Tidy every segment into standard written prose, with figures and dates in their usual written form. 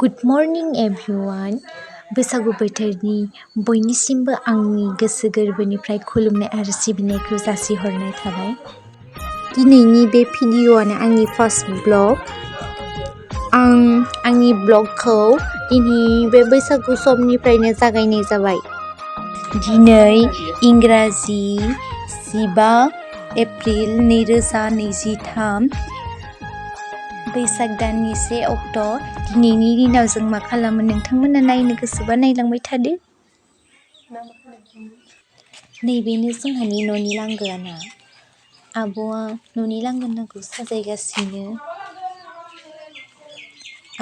Good morning everyone. बैसागु बोथोरनि बयनिसिमबो आंनि गोसो गोरबोनिफ्राय खुलुमनाय आरो सिबिनायखौ जासिहरनाय थाबाय। दिनैनि बे भिडिअ'आनो आंनि फार्स्ट ब्लग। आं आंनि ब्लगखौ दिनै बे बैसागु समनिफ्रायनो जागायनाय जाबाय। दिनै इंराजि 15 एप्रिल 2023 बैसाग दाननि 1 अक्ट'। दिनैनि दिनाव जों मा खालामो नोंथांमोना नायनो गोसोबा नायलांबाय थादो। नैबेनो जोंहानि न'नि लांगोना। आब'आ न'नि लांगोनाखौ साजायगासिनो।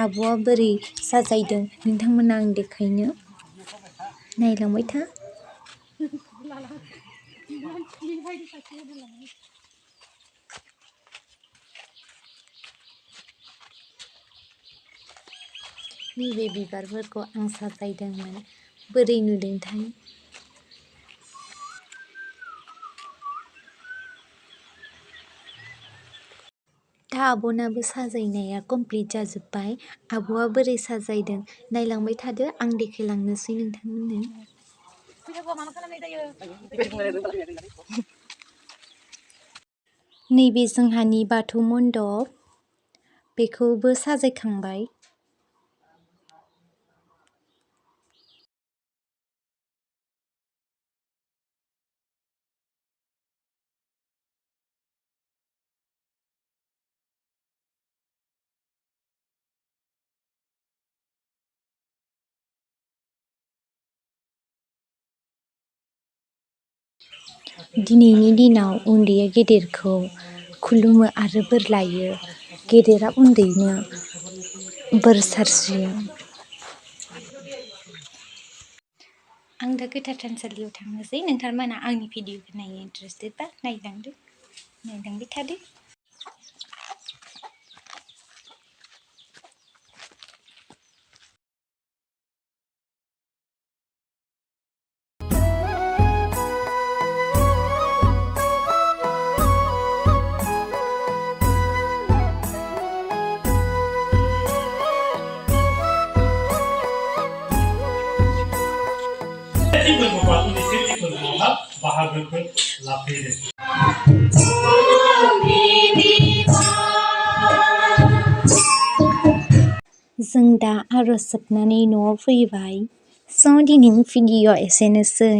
आब'आ बोरै साजायदों नोंथांमोना आं देखायनो नायलांबाय था। नैबे बिबारफोरखौ आं साजायदोंमोन, बोरै नुदोंथाय? दा आब'नाबो साजायनाया कमप्लिट जाजोब्बाय। आब'आ बोरै साजायदों नायलांबाय थादो, आं देखायलांनोसै नोंथांमोननो। नैबे जोंहानि बाथौ मन्दप, बेखौबो साजायखांबाय। दिनैनि दिनाव उन्दैया गेदेरखौ खुलुमो आरो बोर लायो। गेदेरा उन्दैनो बोर सारस्रियो। आं दा गोथार थानसालियाव थांनोसै। नोंथांमोना आंनि भिडिअ'खौ नायनो इन्टारेस्टेडबा नायलांबाय थादो। बाहागोफोर लाफैदों। जों दा आरज जोबनानै न'आव फैबाय। स' दिनैनि भिडिअ' एसेनोसै।